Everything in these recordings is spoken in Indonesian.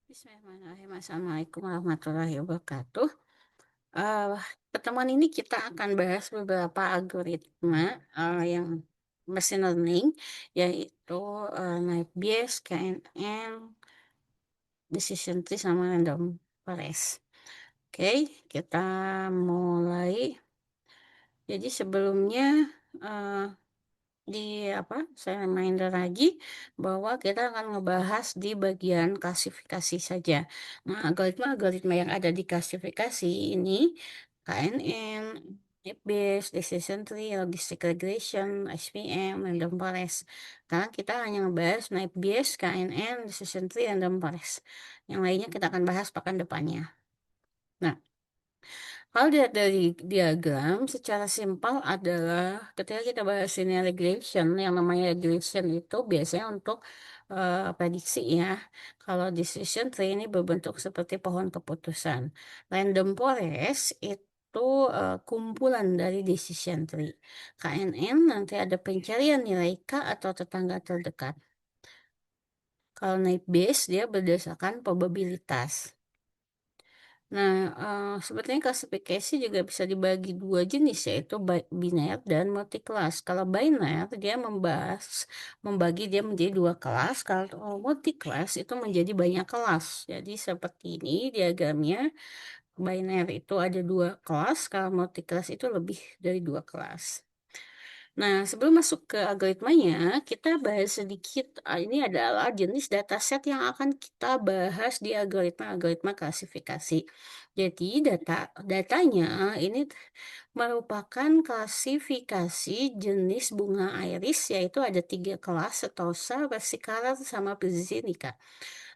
Bismillahirrahmanirrahim. Assalamualaikum warahmatullahi wabarakatuh. Eh, Pertemuan ini kita akan bahas beberapa algoritma yang machine learning, yaitu Naive Bayes, KNN, Decision Tree, sama Random Forest. Oke, kita mulai. Jadi sebelumnya eh, di saya reminder lagi bahwa kita akan ngebahas di bagian klasifikasi saja. Nah, algoritma-algoritma yang ada di klasifikasi ini KNN, Bayes, Decision Tree, Logistic Regression, SVM, Random Forest. Sekarang kita hanya ngebahas Naive Bayes, KNN, Decision Tree, Random Forest. Yang lainnya kita akan bahas pekan depannya. Nah, kalau dilihat dari diagram, secara simpel adalah ketika kita bahas ini regression, yang namanya regression itu biasanya untuk prediksi ya. Kalau decision tree ini berbentuk seperti pohon keputusan. Random forest itu kumpulan dari decision tree. KNN nanti ada pencarian nilai K atau tetangga terdekat. Kalau naik base dia berdasarkan probabilitas. Nah, sebetulnya klasifikasi juga bisa dibagi dua jenis, yaitu biner dan multi-kelas. Kalau biner, dia membagi dia menjadi dua kelas. Kalau multi-kelas itu menjadi banyak kelas. Jadi seperti ini diagramnya, biner itu ada dua kelas, kalau multi-kelas itu lebih dari dua kelas. Nah, sebelum masuk ke algoritmanya, kita bahas sedikit. Ini adalah jenis dataset yang akan kita bahas di algoritma-algoritma klasifikasi. Jadi, datanya ini merupakan klasifikasi jenis bunga iris, yaitu ada tiga kelas: Setosa, versicolor, sama Pizzinica.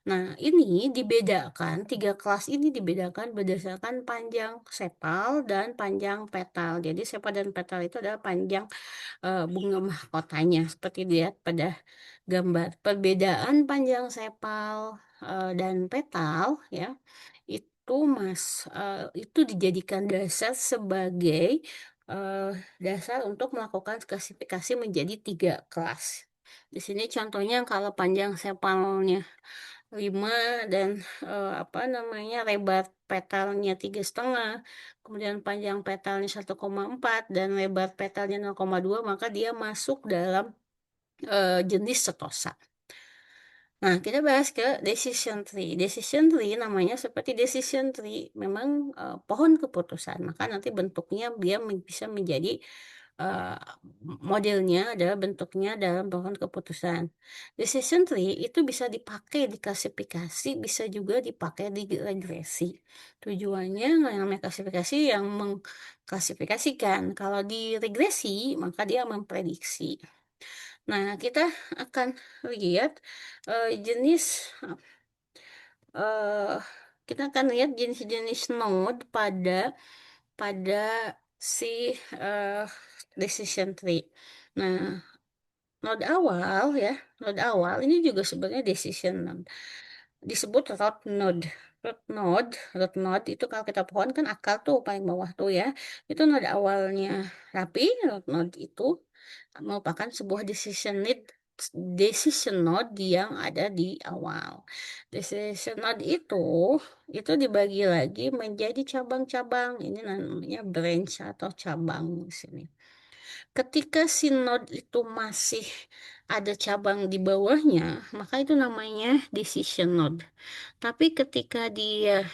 Nah, ini dibedakan, tiga kelas ini dibedakan berdasarkan panjang sepal dan panjang petal. Jadi, sepal dan petal itu adalah panjang bunga mahkotanya, seperti dilihat pada gambar. Perbedaan panjang sepal dan petal ya itu itu dijadikan dasar sebagai eh, dasar untuk melakukan klasifikasi menjadi tiga kelas. Di sini contohnya kalau panjang sepalnya 5 dan lebar petalnya 3,5, kemudian panjang petalnya 1,4 dan lebar petalnya 0,2, maka dia masuk dalam jenis setosa. Nah, kita bahas ke decision tree. Decision tree namanya seperti decision tree, memang pohon keputusan. Maka nanti bentuknya dia bisa menjadi eh, modelnya adalah bentuknya dalam pohon keputusan. Decision tree itu bisa dipakai di klasifikasi, bisa juga dipakai di regresi. Tujuannya yang namanya klasifikasi yang mengklasifikasikan. Kalau di regresi, maka dia memprediksi. Nah, kita akan lihat jenis eh kita akan lihat jenis-jenis node pada pada si eh, decision tree. Nah, node awal ini juga sebenarnya decision node. Disebut root node itu kalau kita pohon kan akar tuh paling bawah tuh ya. Itu node awalnya rapi, root node itu merupakan sebuah decision node yang ada di awal. Decision node itu dibagi lagi menjadi cabang-cabang. Ini namanya branch atau cabang di sini. Ketika si node itu masih ada cabang di bawahnya, maka itu namanya decision node. Tapi ketika dia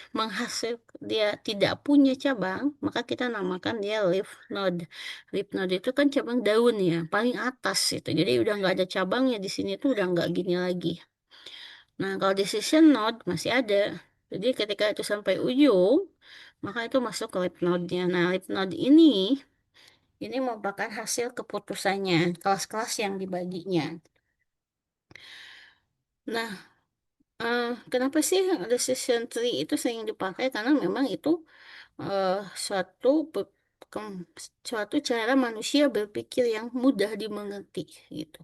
tidak punya cabang, maka kita namakan dia leaf node. Leaf node itu kan cabang daun ya, paling atas itu. Jadi udah nggak ada cabangnya di sini tuh udah nggak gini lagi. Nah, kalau decision node masih ada. Jadi ketika itu sampai ujung, maka itu masuk ke leaf node-nya. Nah, leaf node ini merupakan hasil keputusannya, kelas-kelas yang dibaginya. Nah, kenapa sih decision tree itu sering dipakai? Karena memang itu eh, suatu be- suatu cara manusia berpikir yang mudah dimengerti gitu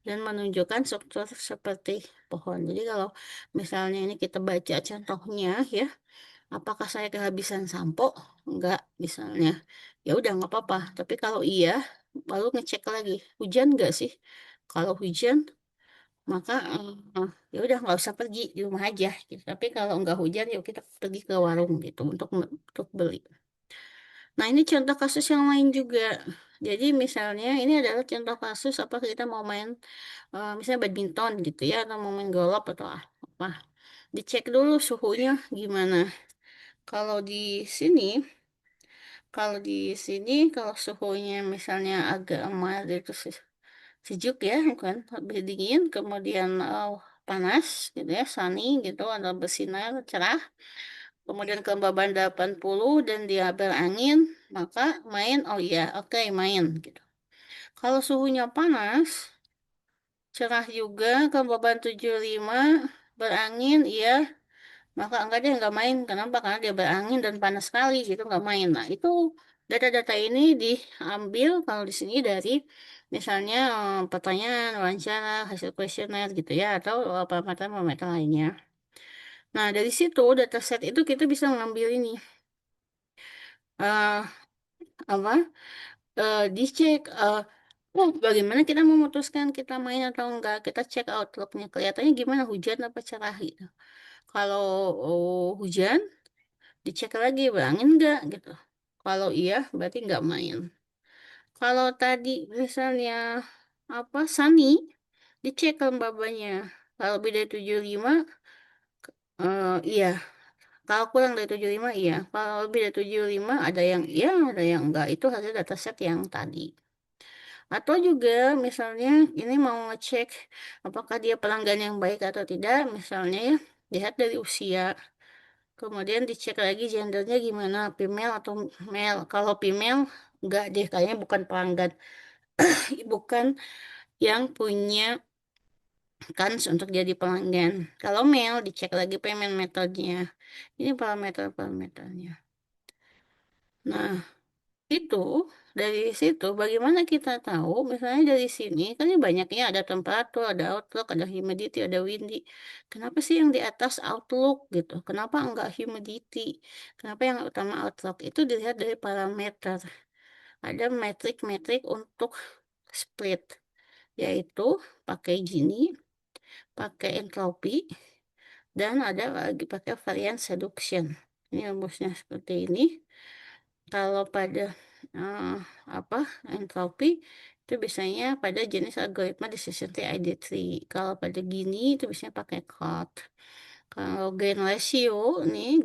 dan menunjukkan struktur seperti pohon. Jadi kalau misalnya ini kita baca contohnya ya, apakah saya kehabisan sampo? Enggak, misalnya. Ya udah nggak apa-apa. Tapi kalau iya, baru ngecek lagi, hujan nggak sih? Kalau hujan, maka ya udah nggak usah pergi di rumah aja gitu. Tapi kalau nggak hujan, yuk kita pergi ke warung gitu untuk beli. Nah, ini contoh kasus yang lain juga. Jadi misalnya ini adalah contoh kasus apa kita mau main misalnya badminton gitu ya, atau mau main golf atau apa. Dicek dulu suhunya gimana. Kalau di sini, kalau suhunya misalnya agak mild itu sejuk ya, bukan lebih dingin, kemudian panas gitu ya, sunny gitu, atau bersinar cerah, kemudian kelembaban 80 dan dia berangin, maka main, oh iya, oke main gitu. Kalau suhunya panas, cerah juga, kelembaban 75, berangin, iya, maka enggak dia nggak main. Kenapa? Karena dia berangin dan panas sekali, gitu nggak main. Nah, itu data-data ini diambil kalau di sini dari misalnya pertanyaan, wawancara, hasil kuesioner gitu ya, atau parameter-parameter lainnya. Nah, dari situ dataset itu kita bisa mengambil ini eh apa? Dicek oh, bagaimana kita memutuskan kita main atau enggak. Kita cek outlooknya kelihatannya gimana, hujan apa cerah gitu. Kalau hujan, dicek lagi berangin enggak gitu. Kalau iya, berarti enggak main. Kalau tadi misalnya apa sunny, dicek kelembabannya. Kalau lebih dari 75, iya. Kalau kurang dari 75, iya. Kalau lebih dari 75, ada yang iya, ada yang enggak. Itu hasil dataset yang tadi. Atau juga misalnya ini mau ngecek apakah dia pelanggan yang baik atau tidak, misalnya ya, lihat dari usia. Kemudian dicek lagi gendernya gimana, female atau male. Kalau female, enggak deh, kayaknya bukan pelanggan. Bukan yang punya kans untuk jadi pelanggan. Kalau male, dicek lagi payment metodenya. Ini parameter-parameternya. Nah, itu dari situ bagaimana kita tahu misalnya dari sini kan ini banyaknya ada temperatur, ada outlook, ada humidity, ada windy. Kenapa sih yang di atas outlook gitu? Kenapa enggak humidity? Kenapa yang utama outlook? Itu dilihat dari parameter. Ada metrik-metrik untuk split, yaitu pakai gini, pakai entropy, dan ada lagi pakai variance seduction. Ini rumusnya seperti ini. Kalau pada eh, apa entropi itu biasanya pada jenis algoritma decision tree ID3. Kalau pada gini itu biasanya pakai COT. Kalau gain ratio ini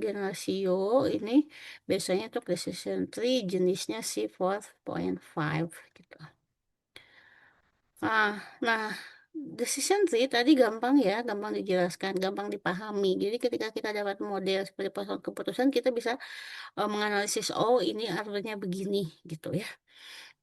biasanya untuk decision tree jenisnya C4.5 gitu. Ah, nah, decision tree tadi gampang ya, gampang dijelaskan, gampang dipahami. Jadi ketika kita dapat model seperti persoalan keputusan, kita bisa menganalisis, oh ini artinya begini gitu ya.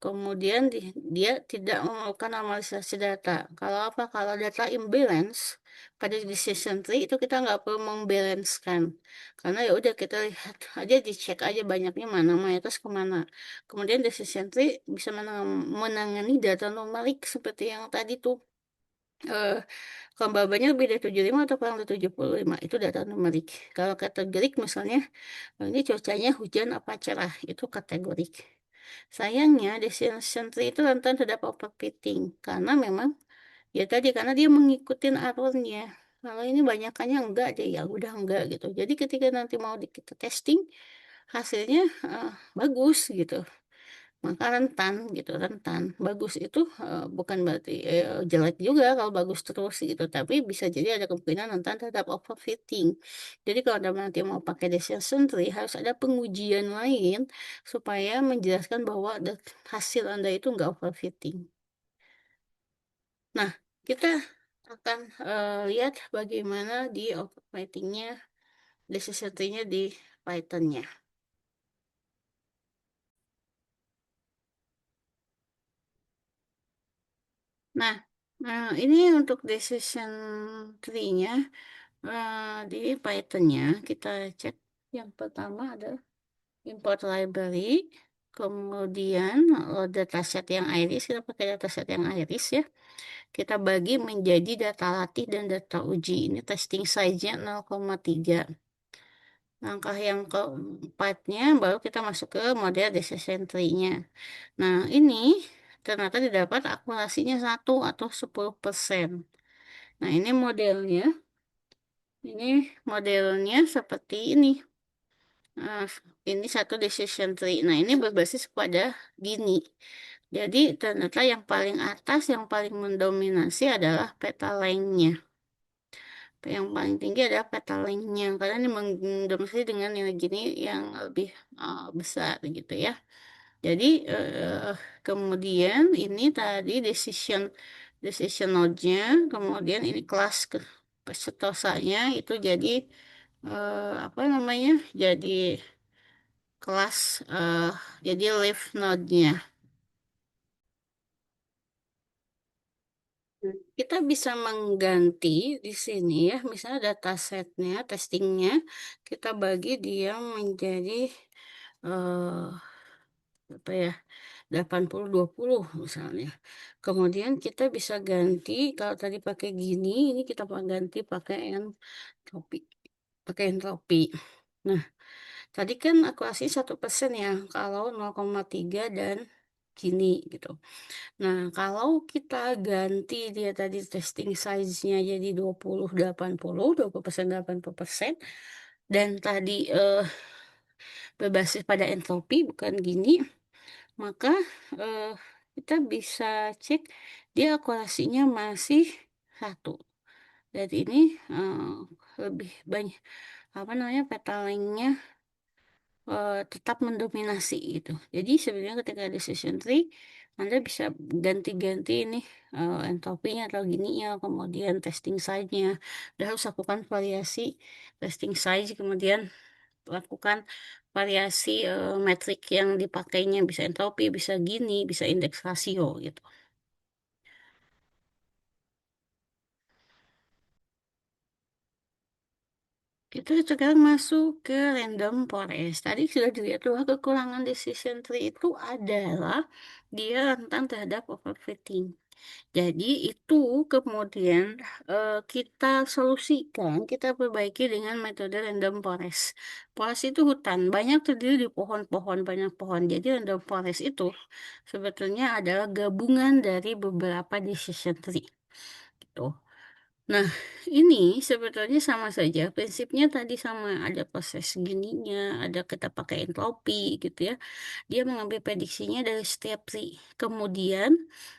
Kemudian dia tidak memerlukan normalisasi data. Kalau apa? Kalau data imbalance pada decision tree itu kita nggak perlu membalancekan. Karena ya udah kita lihat aja, dicek aja banyaknya mana, mayoritas kemana. Kemudian decision tree bisa menangani data numerik seperti yang tadi tuh. Eh, Kelembabannya lebih dari 75 atau kurang dari 75. Itu data numerik. Kalau kategorik misalnya, ini cuacanya hujan apa cerah. Itu kategorik. Sayangnya decision tree itu rentan terhadap overfitting karena memang ya tadi karena dia mengikuti alurnya. Kalau ini banyakannya enggak deh, ya udah enggak gitu. Jadi ketika nanti mau kita testing hasilnya bagus gitu. Maka rentan gitu, rentan. Bagus itu bukan berarti jelek juga kalau bagus terus gitu, tapi bisa jadi ada kemungkinan rentan terhadap overfitting. Jadi kalau Anda nanti mau pakai decision tree harus ada pengujian lain supaya menjelaskan bahwa hasil Anda itu nggak overfitting. Nah, kita akan lihat bagaimana di overfittingnya, decision tree-nya di Python-nya. Nah, ini untuk decision tree-nya di Python-nya kita cek yang pertama adalah import library, kemudian dataset yang iris, kita pakai dataset yang iris ya. Kita bagi menjadi data latih dan data uji. Ini testing size-nya 0,3. Langkah yang keempatnya baru kita masuk ke model decision tree-nya. Nah, ini ternyata didapat akurasinya 1 atau 10%. Nah, ini modelnya seperti ini. Nah, ini satu decision tree. Nah, ini berbasis pada gini. Jadi, ternyata yang paling atas, yang paling mendominasi adalah peta lengthnya. Yang paling tinggi adalah peta lengthnya, karena ini mendominasi dengan nilai gini yang lebih besar gitu ya. Jadi, kemudian ini tadi decision decision node-nya, kemudian ini kelas pesetosanya itu jadi apa namanya? Jadi kelas jadi leaf node-nya. Kita bisa mengganti di sini ya, misalnya datasetnya, testingnya, kita bagi dia menjadi eh, apa ya, 80-20 misalnya. Kemudian kita bisa ganti, kalau tadi pakai gini, ini kita ganti entropi, pakai entropi. Nah, tadi kan aku kasih 1% ya, kalau 0,3 dan gini gitu. Nah, kalau kita ganti dia tadi testing size-nya jadi 20-80, 20%, 80%, dan tadi berbasis pada entropi, bukan gini, maka eh, kita bisa cek dia akurasinya masih satu. Dan ini lebih banyak, apa namanya, petalingnya tetap mendominasi gitu. Jadi sebenarnya ketika decision tree, Anda bisa ganti-ganti ini entropinya atau gininya, kemudian testing size-nya. Anda harus lakukan variasi testing size, kemudian lakukan variasi metrik yang dipakainya, bisa entropi, bisa gini, bisa indeks rasio gitu. Kita sekarang masuk ke random forest. Tadi sudah dilihat bahwa kekurangan decision tree itu adalah dia rentan terhadap overfitting. Jadi itu kemudian kita solusikan, kita perbaiki dengan metode random forest. Forest itu hutan, banyak terdiri di pohon-pohon, banyak pohon. Jadi random forest itu sebetulnya adalah gabungan dari beberapa decision tree. Gitu. Nah, ini sebetulnya sama saja. Prinsipnya tadi sama, ada proses gininya, ada kita pakai entropi gitu ya. Dia mengambil prediksinya dari setiap tree. Kemudian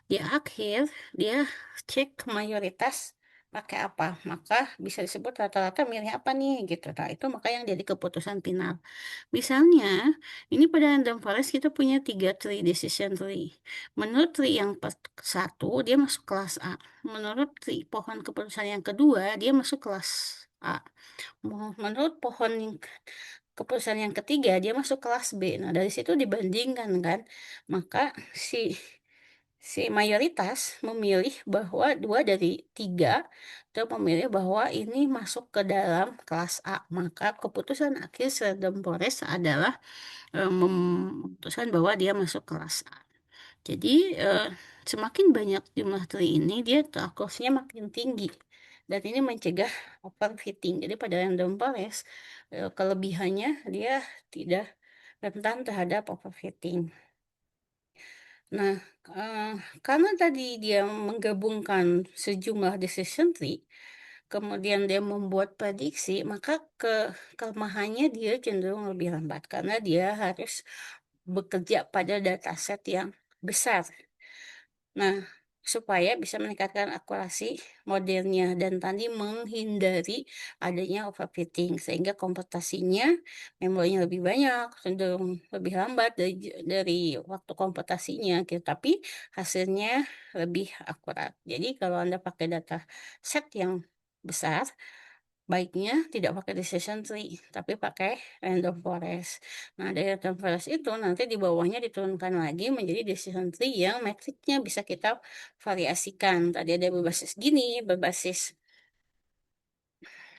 di akhir dia cek mayoritas pakai apa. Maka bisa disebut rata-rata milih apa nih gitu. Nah, itu maka yang jadi keputusan final. Misalnya, ini pada random forest kita punya tiga tree, decision tree. Menurut tree yang satu, dia masuk kelas A. Menurut pohon keputusan yang kedua, dia masuk kelas A. Menurut pohon yang keputusan yang ketiga, dia masuk kelas B. Nah, dari situ dibandingkan kan, maka si si mayoritas memilih bahwa dua dari tiga itu memilih bahwa ini masuk ke dalam kelas A. Maka keputusan akhir Random Forest adalah memutuskan bahwa dia masuk kelas A. Jadi semakin banyak jumlah tri ini, dia akurasinya makin tinggi. Dan ini mencegah overfitting. Jadi pada random forest, kelebihannya dia tidak rentan terhadap overfitting. Nah, eh, karena tadi dia menggabungkan sejumlah decision tree, kemudian dia membuat prediksi, maka kelemahannya dia cenderung lebih lambat karena dia harus bekerja pada dataset yang besar. Nah, supaya bisa meningkatkan akurasi modelnya dan tadi menghindari adanya overfitting sehingga komputasinya memorinya lebih banyak, cenderung lebih lambat dari waktu komputasinya gitu, tapi hasilnya lebih akurat. Jadi kalau Anda pakai data set yang besar, baiknya tidak pakai decision tree, tapi pakai random forest. Nah, dari random forest itu nanti di bawahnya diturunkan lagi menjadi decision tree yang metriknya bisa kita variasikan. Tadi ada berbasis gini, berbasis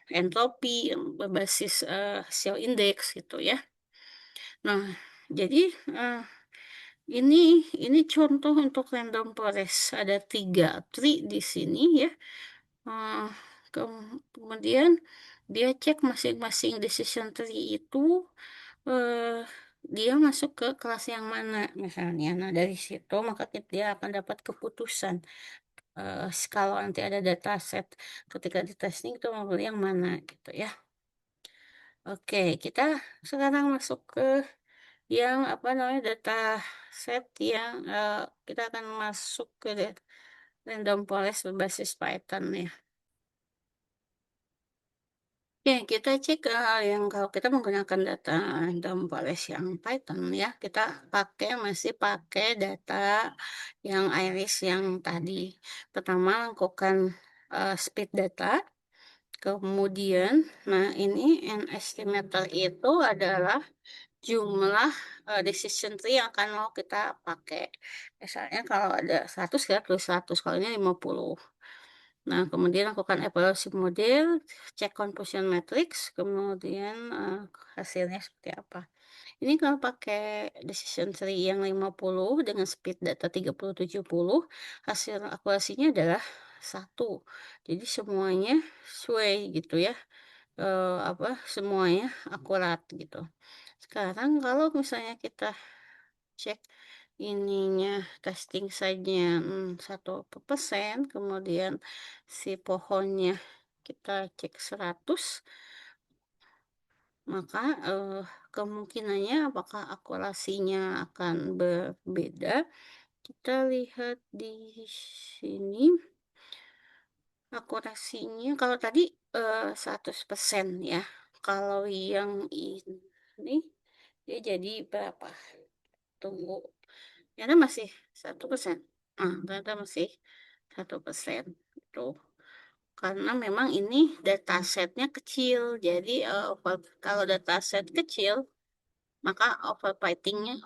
entropi, berbasis show index gitu ya. Nah, jadi eh, ini ini contoh untuk random forest. Ada tiga tree di sini ya. Eh, kemudian dia cek masing-masing decision tree itu eh, dia masuk ke kelas yang mana misalnya. Nah, dari situ maka dia akan dapat keputusan. kalau nanti ada dataset ketika di-testing itu mau pilih yang mana gitu ya. Oke, kita sekarang masuk ke yang apa namanya, dataset yang, kita akan masuk ke random forest berbasis Python ya. Oke, kita cek, yang kalau kita menggunakan data random forest yang Python ya, kita masih pakai data yang Iris yang tadi. Pertama lakukan, speed data, kemudian, nah ini n estimator itu adalah jumlah, decision tree yang akan mau kita pakai. Misalnya kalau ada 100 kita tulis 100, kalau ini 50. Nah, kemudian lakukan evaluasi model, cek confusion matrix, kemudian, hasilnya seperti apa. Ini kalau pakai decision tree yang 50 dengan speed data 3070, hasil akurasinya adalah 1. Jadi semuanya sesuai gitu ya, semuanya akurat gitu. Sekarang kalau misalnya kita cek ininya testing saja 1%, kemudian si pohonnya kita cek 100, maka, kemungkinannya apakah akurasinya akan berbeda. Kita lihat di sini, akurasinya kalau tadi, 100% ya. Kalau yang ini dia jadi berapa? Tunggu. Ternyata masih 1%. Ternyata masih 1%, gitu. Karena memang ini datasetnya kecil, jadi, kalau dataset kecil, maka overfitting-nya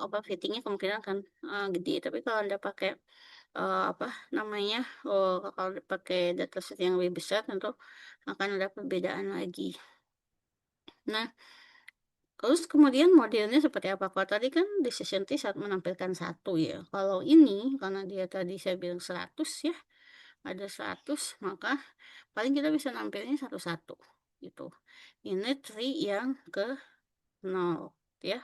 kemungkinan akan, gede. Tapi kalau Anda pakai, kalau pakai dataset yang lebih besar tentu akan ada perbedaan lagi. Nah, terus kemudian modelnya seperti apa? Kalau tadi kan decision tree saat menampilkan 1 ya. Kalau ini karena dia tadi saya bilang 100 ya, ada 100 maka paling kita bisa nampilnya satu-satu gitu. Ini tree yang ke 0 ya.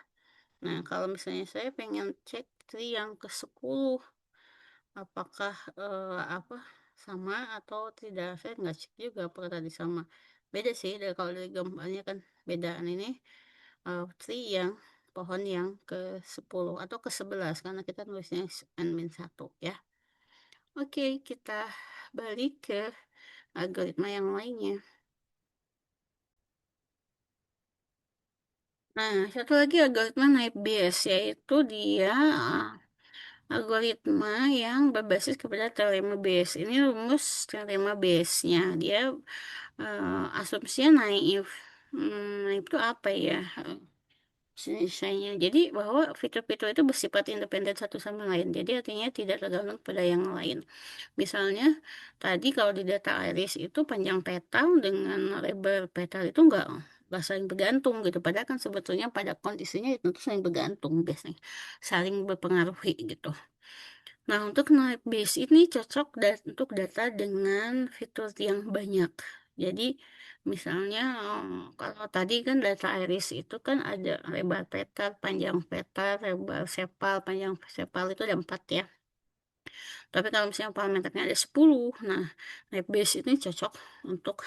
Nah, kalau misalnya saya pengen cek tree yang ke 10 apakah, sama atau tidak. Saya nggak cek juga apakah tadi sama. Beda sih kalau dari gambarnya kan bedaan ini. Tree yang pohon yang ke-10 atau ke-11 karena kita nulisnya N-1 ya. Oke, kita balik ke algoritma yang lainnya. Nah, satu lagi algoritma naib Bayes, yaitu dia algoritma yang berbasis kepada teorema Bayes. Ini rumus teorema Bayesnya. Dia asumsinya naif. Naif itu apa ya? Selesainya. Jadi bahwa fitur-fitur itu bersifat independen satu sama lain. Jadi artinya tidak tergantung pada yang lain. Misalnya tadi kalau di data iris itu panjang petal dengan lebar petal itu nggak saling bergantung gitu. Padahal kan sebetulnya pada kondisinya itu saling bergantung biasanya, saling berpengaruhi gitu. Nah, untuk naik base ini cocok untuk data dengan fitur yang banyak. Jadi, misalnya kalau tadi kan data iris itu kan ada lebar petal, panjang petal, lebar sepal, panjang sepal itu ada 4 ya. Tapi kalau misalnya parameternya ada 10, nah naik base ini cocok untuk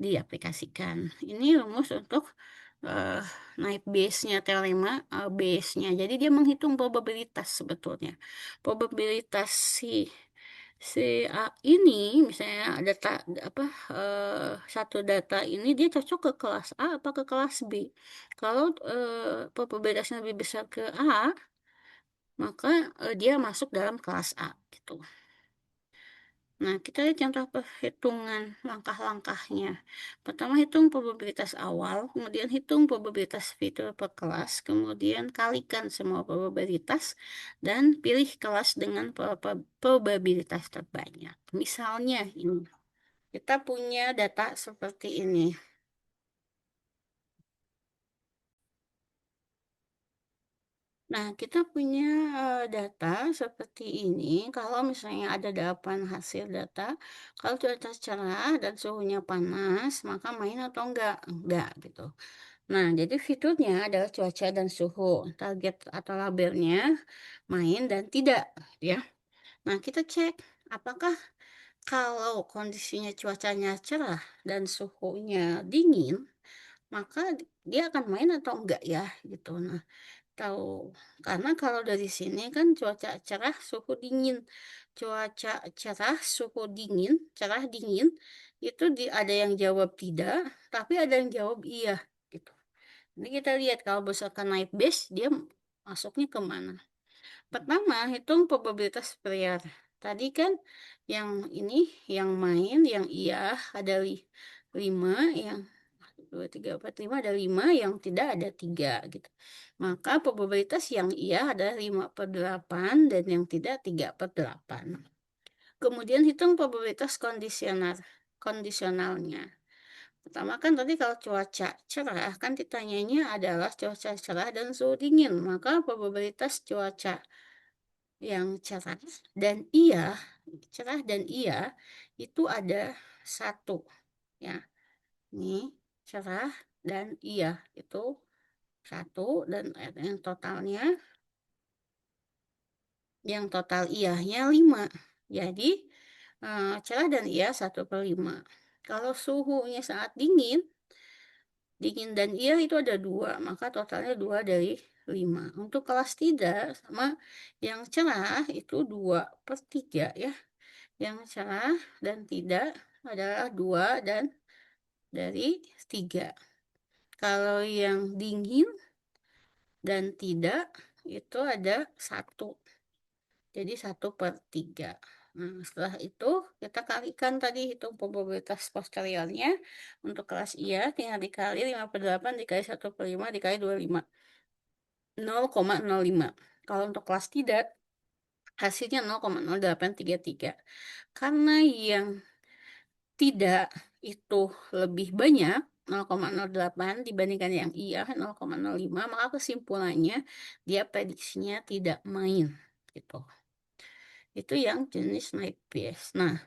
diaplikasikan. Ini rumus untuk eh, naik base-nya teorema base-nya. Jadi dia menghitung probabilitas sebetulnya. Probabilitas si ini misalnya data apa satu data ini dia cocok ke kelas A apa ke kelas B. Kalau probabilitasnya lebih besar ke A, maka dia masuk dalam kelas A gitu. Nah, kita lihat contoh perhitungan langkah-langkahnya. Pertama, hitung probabilitas awal, kemudian hitung probabilitas fitur per kelas, kemudian kalikan semua probabilitas, dan pilih kelas dengan probabilitas terbanyak. Misalnya ini, kita punya data seperti ini. Nah, kita punya data seperti ini. Kalau misalnya ada 8 hasil data, kalau cuaca cerah dan suhunya panas, maka main atau enggak? Enggak gitu. Nah, jadi fiturnya adalah cuaca dan suhu. Target atau labelnya main dan tidak, ya. Nah, kita cek apakah kalau kondisinya cuacanya cerah dan suhunya dingin, maka dia akan main atau enggak ya, gitu. Nah, tahu karena kalau dari sini kan cuaca cerah, suhu dingin. Cuaca cerah, suhu dingin, cerah dingin, itu ada yang jawab tidak, tapi ada yang jawab iya, gitu. Ini kita lihat kalau misalkan naik base, dia masuknya ke mana. Pertama, hitung probabilitas prior. Tadi kan yang ini, yang main, yang iya, ada 5, yang 2, 3, 4, 5, ada 5, yang tidak ada 3, gitu. Maka probabilitas yang iya adalah 5/8 dan yang tidak 3/8. Kemudian hitung probabilitas kondisionalnya. Pertama kan tadi kalau cuaca cerah kan ditanyanya adalah cuaca cerah dan suhu dingin. Maka probabilitas cuaca yang cerah dan iya itu ada 1 ya. Ini cerah dan iya itu 1 dan yang total iyahnya 5. Jadi cerah dan iya 1/5. Kalau suhunya sangat dingin, dingin dan iya itu ada 2, maka totalnya 2 dari 5. Untuk kelas tidak sama yang cerah itu 2/3 ya. Yang cerah dan tidak adalah 2 dan dari 3. Kalau yang dingin dan tidak itu ada 1. Jadi 1/3. Nah, setelah itu kita kalikan tadi hitung probabilitas posteriornya. Untuk kelas iya tinggal dikali 5/8 dikali 1/5 dikali 25. 0,05. Kalau untuk kelas tidak, hasilnya 0,0833. Karena yang tidak itu lebih banyak, 0,08 dibandingkan yang iya 0,05, maka kesimpulannya dia prediksinya tidak main gitu. Itu yang jenis night base. Nah,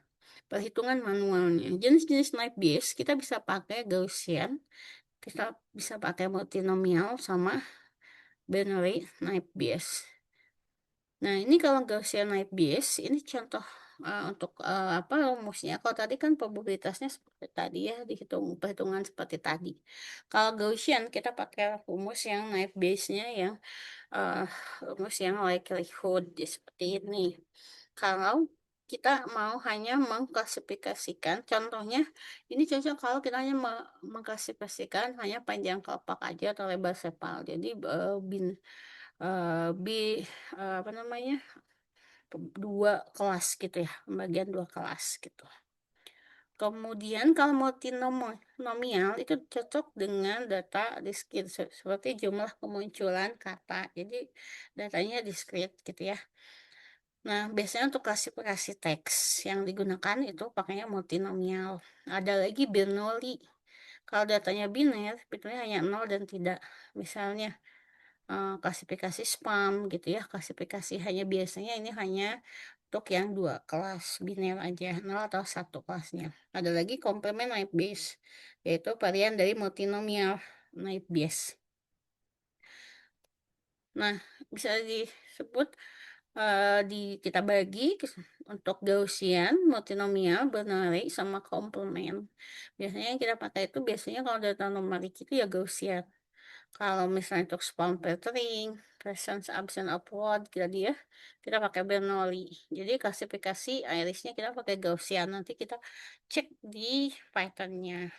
perhitungan manualnya. Jenis-jenis night base kita bisa pakai Gaussian, kita bisa pakai multinomial sama binary night base. Nah, ini kalau Gaussian night base, ini contoh untuk apa rumusnya. Kalau tadi kan probabilitasnya seperti tadi ya, dihitung perhitungan seperti tadi. Kalau Gaussian kita pakai rumus yang night base-nya yang eh, rumus yang likelihood ya, seperti ini. Kalau kita mau hanya mengklasifikasikan, contohnya ini cocok kalau kita hanya mengklasifikasikan hanya panjang kelopak aja atau lebar sepal. Jadi bin B apa namanya, 2 kelas gitu ya, pembagian 2 kelas gitu. Kemudian kalau multinomial itu cocok dengan data diskrit seperti jumlah kemunculan kata. Jadi datanya diskrit gitu ya. Nah, biasanya untuk klasifikasi teks yang digunakan itu pakainya multinomial. Ada lagi Bernoulli. Kalau datanya biner, fiturnya hanya 0 dan tidak. Misalnya klasifikasi spam gitu ya, klasifikasi hanya biasanya ini hanya untuk yang 2 kelas biner aja, 0 atau 1 kelasnya. Ada lagi komplement night base, yaitu varian dari multinomial night base. Nah, bisa disebut kita bagi untuk Gaussian, multinomial, Bernoulli, sama komplement. Biasanya yang kita pakai itu biasanya kalau data numerik itu ya Gaussian. Kalau misalnya untuk spawn filtering, presence absence upload, kita pakai Bernoulli. Jadi klasifikasi irisnya kita pakai Gaussian. Nanti kita cek di Python-nya.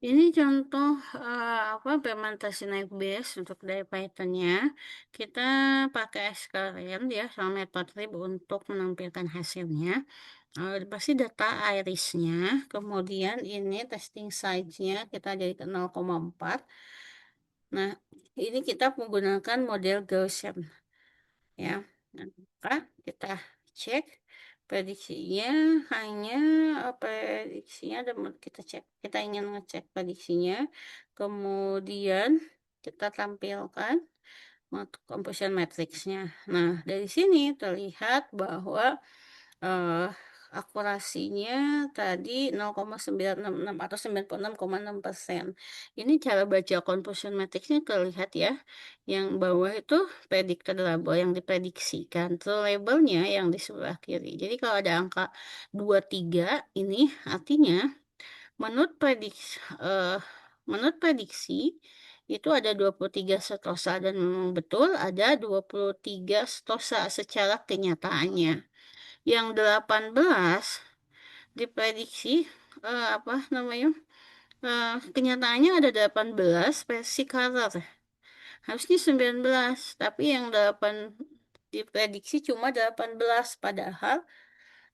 Ini contoh apa implementasi Nightbase untuk dari Python-nya. Kita pakai sklearn ya sama matplotlib untuk menampilkan hasilnya. Pasti data irisnya, kemudian ini testing size-nya kita jadi ke 0,4. Nah, ini kita menggunakan model Gaussian ya. Nah, maka kita cek prediksinya hanya prediksinya dan kita cek, kita ingin ngecek prediksinya, kemudian kita tampilkan untuk composition matrix-nya. Nah, dari sini terlihat bahwa eh, akurasinya tadi 0,966 atau 96,6%. Ini cara baca confusion matrixnya terlihat ya. Yang bawah itu predicted label yang diprediksikan. Terus labelnya yang di sebelah kiri. Jadi kalau ada angka 23 ini artinya menurut prediksi itu ada 23 setosa dan memang betul ada 23 setosa secara kenyataannya. Yang 18 diprediksi apa namanya? Kenyataannya ada 18 versi color. Harusnya 19, tapi yang 8 diprediksi cuma 18 padahal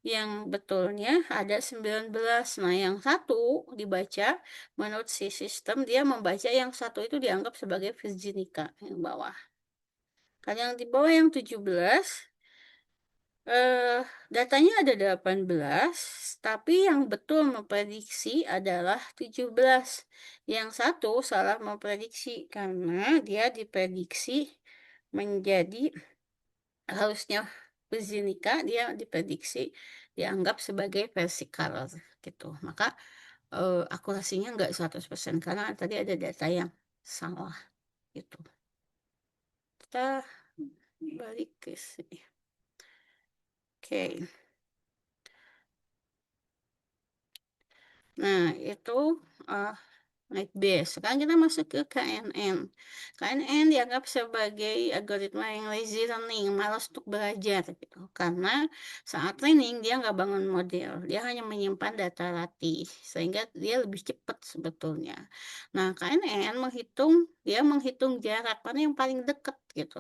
yang betulnya ada 19. Nah, yang satu dibaca menurut si sistem dia membaca yang satu itu dianggap sebagai Virginica yang bawah. Kalau yang di bawah yang 17 eh datanya ada 18, tapi yang betul memprediksi adalah 17. Yang satu salah memprediksi karena dia diprediksi menjadi harusnya Virginica, dia diprediksi dianggap sebagai versi color gitu. Maka akurasinya nggak 100% karena tadi ada data yang salah gitu. Kita balik ke sini. Oke. Nah, itu uh, naik base. Sekarang kita masuk ke KNN. KNN dianggap sebagai algoritma yang lazy learning, malas untuk belajar gitu. Karena saat training dia nggak bangun model, dia hanya menyimpan data latih sehingga dia lebih cepat sebetulnya. Nah, KNN dia menghitung jarak mana yang paling dekat gitu.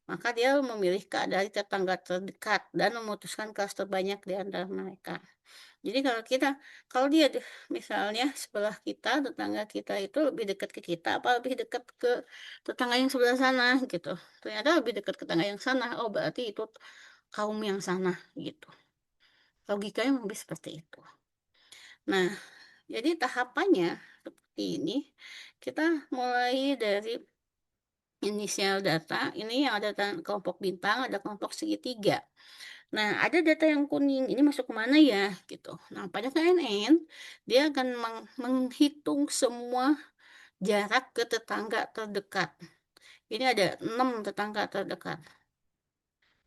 Maka dia memilih dari tetangga terdekat dan memutuskan kelas terbanyak di antara mereka. Jadi kalau dia misalnya sebelah kita, tetangga kita itu lebih dekat ke kita, apa lebih dekat ke tetangga yang sebelah sana gitu. Ternyata lebih dekat ke tetangga yang sana. Oh, berarti itu kaum yang sana gitu. Logikanya lebih seperti itu. Nah, jadi tahapannya seperti ini. Kita mulai dari inisial data. Ini yang ada kelompok bintang, ada kelompok segitiga. Nah, ada data yang kuning, ini masuk ke mana ya? Gitu. Nah, pada KNN, dia akan menghitung semua jarak ke tetangga terdekat. Ini ada 6 tetangga terdekat.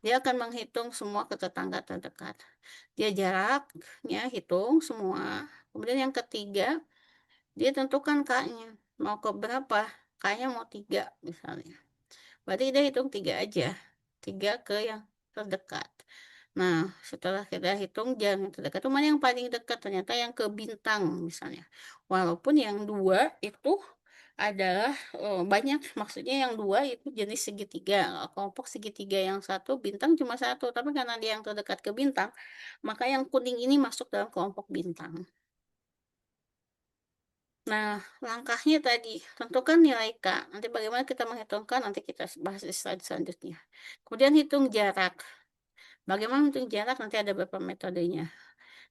Dia akan menghitung semua ke tetangga terdekat. Dia jaraknya hitung semua. Kemudian yang ketiga, dia tentukan K-nya. Mau ke berapa? K-nya mau 3 misalnya. Berarti kita hitung 3 aja. 3 ke yang terdekat. Nah, setelah kita hitung yang terdekat itu mana yang paling dekat? Ternyata yang ke bintang misalnya. Walaupun yang 2 itu adalah banyak, maksudnya yang 2 itu jenis segitiga. Kelompok segitiga yang satu bintang cuma satu, tapi karena dia yang terdekat ke bintang, maka yang kuning ini masuk dalam kelompok bintang. Nah, langkahnya tadi, tentukan nilai K. Nanti bagaimana kita menghitungkan, nanti kita bahas di slide selanjutnya. Kemudian hitung jarak. Bagaimana hitung jarak, nanti ada beberapa metodenya.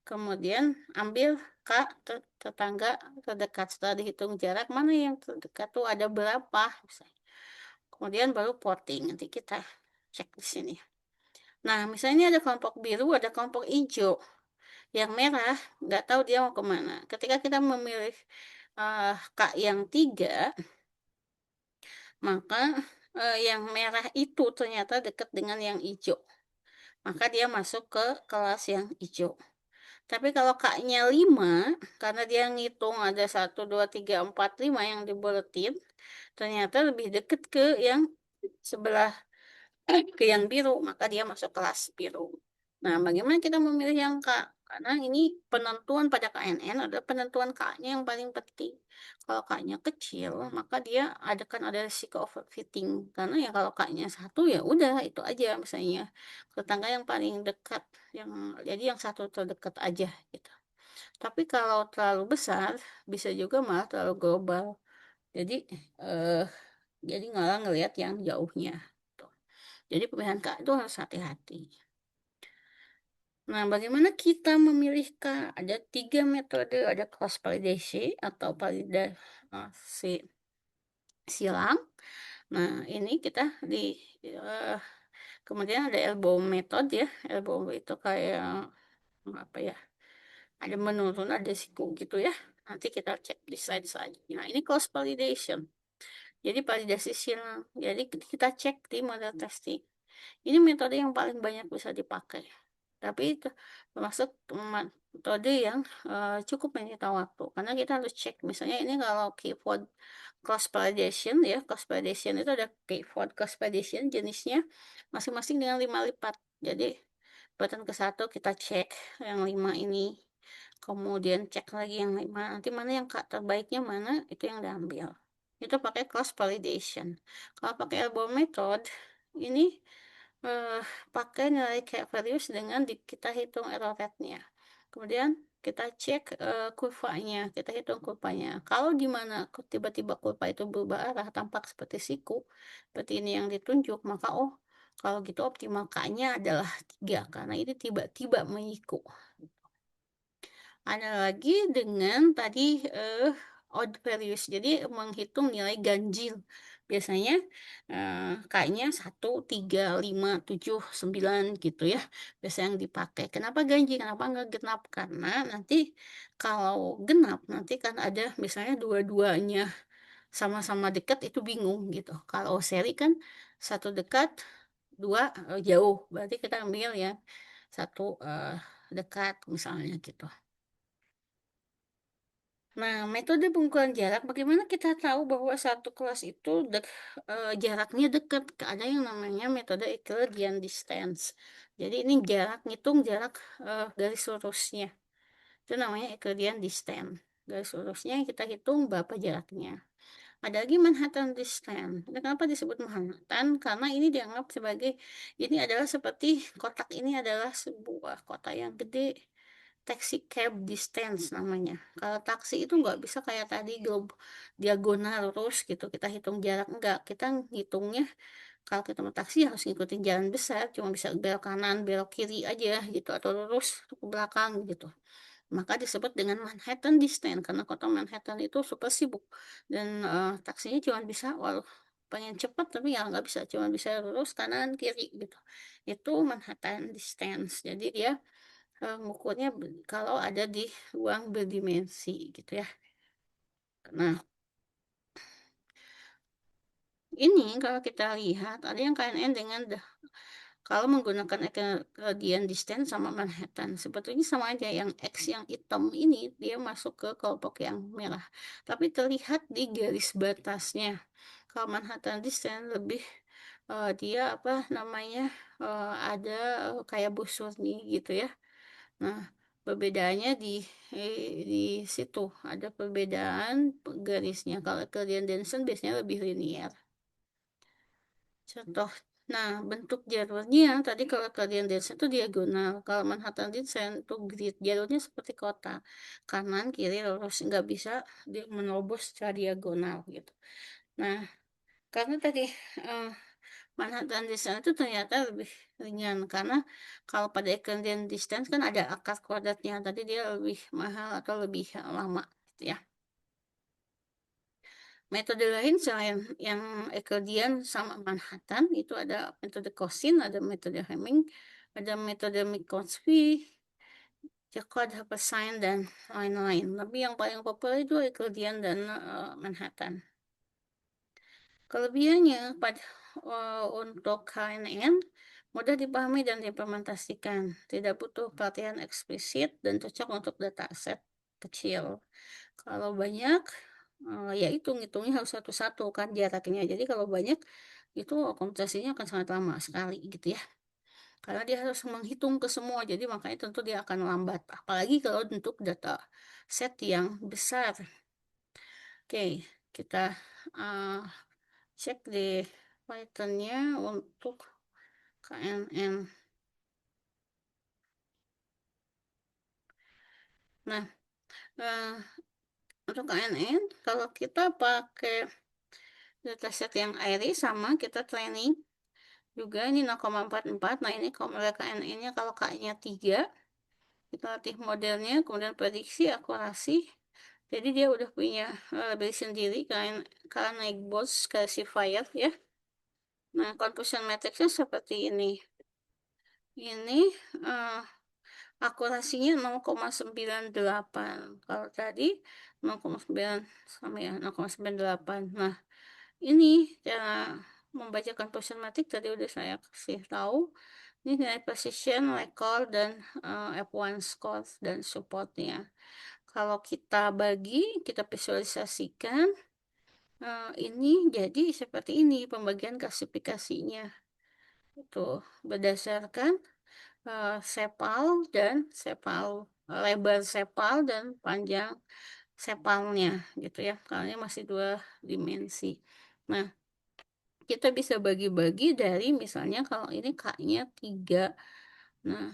Kemudian ambil K tetangga terdekat. Setelah dihitung jarak, mana yang terdekat tuh ada berapa. Misalnya. Kemudian baru plotting. Nanti kita cek di sini. Nah, misalnya ada kelompok biru, ada kelompok hijau. Yang merah, nggak tahu dia mau kemana. Ketika kita memilih K yang 3, maka yang merah itu ternyata dekat dengan yang hijau. Maka dia masuk ke kelas yang hijau. Tapi kalau K-nya 5, karena dia ngitung ada 1, 2, 3, 4, 5 yang dibuletin, ternyata lebih dekat ke yang sebelah ke yang biru, maka dia masuk kelas biru. Nah, bagaimana kita memilih yang K? Karena ini penentuan pada KNN adalah penentuan K-nya yang paling penting. Kalau K-nya kecil, maka dia ada risiko overfitting. Karena ya kalau K-nya 1 ya udah itu aja misalnya tetangga yang paling dekat, yang jadi yang satu terdekat aja gitu. Tapi kalau terlalu besar bisa juga malah terlalu global. Jadi eh, malah ngelihat yang jauhnya. Tuh. Jadi pemilihan K itu harus hati-hati. Nah, bagaimana kita memilih K? Ada 3 metode, ada cross validation atau validasi silang. Nah, ini kita eh, kemudian ada elbow method ya. Elbow itu kayak apa ya, ada menurun, ada siku gitu ya. Nanti kita cek di slide selanjutnya. Nah, ini cross validation. Jadi validasi silang. Jadi kita cek di model testing. Ini metode yang paling banyak bisa dipakai. Tapi itu termasuk metode yang cukup menyita waktu. Karena kita harus cek. Misalnya ini kalau keyword cross validation ya, cross validation itu ada keyword cross validation jenisnya masing-masing dengan 5 lipat. Jadi button ke satu kita cek yang 5 ini. Kemudian cek lagi yang 5. Nanti mana yang terbaiknya mana itu yang diambil. Itu pakai cross validation. Kalau pakai elbow method ini eh, pakai nilai kayak values dengan kita hitung error rate-nya. Kemudian kita cek kurvanya, kita hitung kurvanya. Kalau di mana tiba-tiba kurva itu berubah arah, tampak seperti siku, seperti ini yang ditunjuk, maka oh, kalau gitu optimal K-nya adalah 3, karena ini tiba-tiba menyiku. Ada lagi dengan tadi odd values, jadi menghitung nilai ganjil. Biasanya K-nya 1, 3, 5, 7, 9 gitu ya. Biasa yang dipakai. Kenapa ganjil? Kenapa nggak genap? Karena nanti kalau genap, nanti kan ada misalnya dua-duanya sama-sama dekat itu bingung gitu. Kalau seri kan satu dekat, dua jauh. Berarti kita ambil ya satu dekat misalnya gitu. Nah, metode pengukuran jarak, bagaimana kita tahu bahwa satu kelas itu jaraknya dekat? Ada yang namanya metode Euclidean distance. Jadi ini jarak, ngitung jarak garis lurusnya. Itu namanya Euclidean distance. Garis lurusnya kita hitung berapa jaraknya. Ada lagi Manhattan distance. Kenapa disebut Manhattan? Karena ini dianggap sebagai, ini adalah seperti kotak ini adalah sebuah kota yang gede, taxi cab distance namanya. Kalau taksi itu nggak bisa kayak tadi diagonal lurus gitu. Kita hitung jarak enggak. Kita ngitungnya kalau kita mau taksi harus ngikutin jalan besar. Cuma bisa belok kanan, belok kiri aja gitu. Atau lurus ke belakang gitu. Maka disebut dengan Manhattan distance. Karena kota Manhattan itu super sibuk. Dan taksinya cuma bisa walau pengen cepat tapi ya nggak bisa. Cuma bisa lurus kanan kiri gitu. Itu Manhattan distance. Jadi dia ngukurnya kalau ada di ruang berdimensi gitu ya. Nah, ini kalau kita lihat ada yang KNN dengan kalau menggunakan Euclidean distance sama Manhattan. Sebetulnya sama aja, yang X yang hitam ini dia masuk ke kelompok yang merah. Tapi terlihat di garis batasnya. Kalau Manhattan distance lebih dia apa namanya ada kayak busur nih gitu ya. Nah, perbedaannya di situ ada perbedaan garisnya. Kalau Euclidean Denson biasanya lebih linear. Contoh, nah bentuk jalurnya tadi kalau Euclidean Denson itu diagonal. Kalau Manhattan Denson itu grid, jalurnya seperti kota, kanan kiri lurus, nggak bisa dia menerobos secara diagonal gitu. Nah, karena tadi eh, Manhattan distance itu ternyata lebih ringan karena kalau pada Euclidean distance kan ada akar kuadratnya, tadi dia lebih mahal atau lebih lama gitu ya. Metode lain selain yang Euclidean sama Manhattan itu ada metode Cosin, ada metode Hamming, ada metode Minkowski, Jacob Habersign dan lain-lain. Tapi yang paling populer itu Euclidean dan Manhattan. Kelebihannya untuk KNN mudah dipahami dan diimplementasikan, tidak butuh pelatihan eksplisit dan cocok untuk dataset kecil. Kalau banyak, ya itu ngitungnya harus satu-satu kan jaraknya. Jadi kalau banyak itu komputasinya akan sangat lama sekali gitu ya. Karena dia harus menghitung ke semua, jadi makanya tentu dia akan lambat. Apalagi kalau untuk data set yang besar. Oke, kita uh, cek di Python-nya untuk KNN. Nah, eh, untuk KNN, kalau kita pakai dataset yang AIRI sama, kita training juga ini 0,44. Nah, ini kalau KNN-nya kalau K-nya 3, kita latih modelnya, kemudian prediksi, akurasi. Jadi dia udah punya library sendiri, kalian naik bots, classifier ya. Nah, confusion matrixnya seperti ini. Ini uh, akurasinya 0,98. Kalau tadi 0,9 sama ya, 0,98. Nah, ini cara membacakan positionmatic tadi udah saya kasih tahu. Ini nilai precision, recall, dan F1 score dan supportnya. Kalau kita bagi, kita visualisasikan, ini jadi seperti ini pembagian klasifikasinya. Itu berdasarkan sepal dan sepal, lebar sepal dan panjang sepalnya gitu ya. Karena masih dua dimensi. Nah, kita bisa bagi-bagi dari misalnya kalau ini K-nya 3. Nah,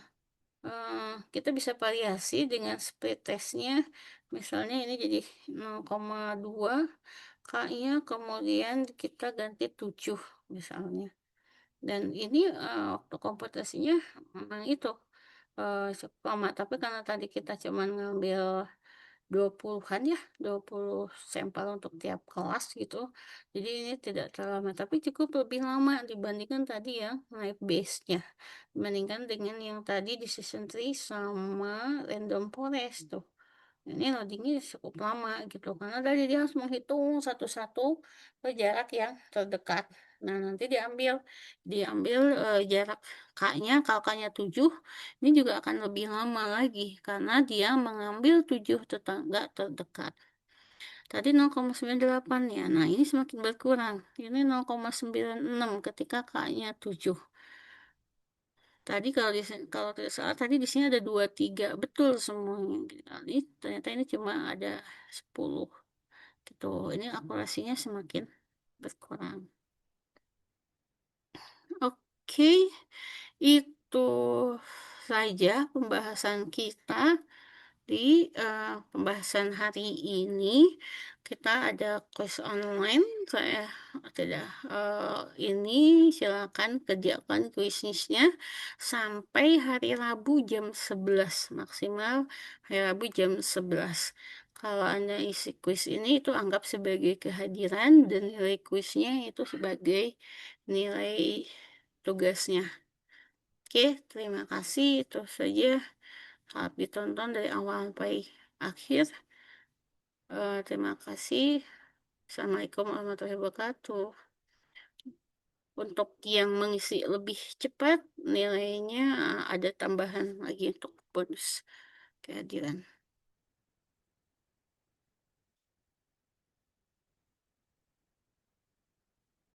kita bisa variasi dengan split testnya. Misalnya ini jadi 0,2 K-nya, kemudian kita ganti 7 misalnya. Dan ini waktu komputasinya memang itu cukup lama. Tapi karena tadi kita cuma ngambil 20-an ya, 20 sampel untuk tiap kelas gitu. Jadi ini tidak terlalu lama, tapi cukup lebih lama dibandingkan tadi yang naik base-nya. Dibandingkan dengan yang tadi decision tree sama random forest tuh. Ini loadingnya cukup lama gitu, karena tadi dia harus menghitung satu-satu ke jarak yang terdekat. Nah, nanti diambil diambil jarak K-nya, kalau K-nya 7, ini juga akan lebih lama lagi karena dia mengambil 7 tetangga terdekat. Tadi 0,98 ya. Nah, ini semakin berkurang. Ini 0,96 ketika K-nya 7. Tadi kalau tidak salah tadi di sini ada 23 betul semuanya. Ini ternyata ini cuma ada 10 gitu. Ini akurasinya semakin berkurang. Oke, itu saja pembahasan kita di pembahasan hari ini. Kita ada quiz online. Saya tidak ini silakan kerjakan kuisnya sampai hari Rabu jam 11 maksimal hari Rabu jam 11. Kalau Anda isi kuis ini itu anggap sebagai kehadiran dan nilai kuisnya itu sebagai nilai tugasnya. Oke, terima kasih. Itu saja. Harap ditonton dari awal sampai akhir. Terima kasih. Assalamualaikum warahmatullahi wabarakatuh. Untuk yang mengisi lebih cepat, nilainya ada tambahan lagi untuk bonus kehadiran.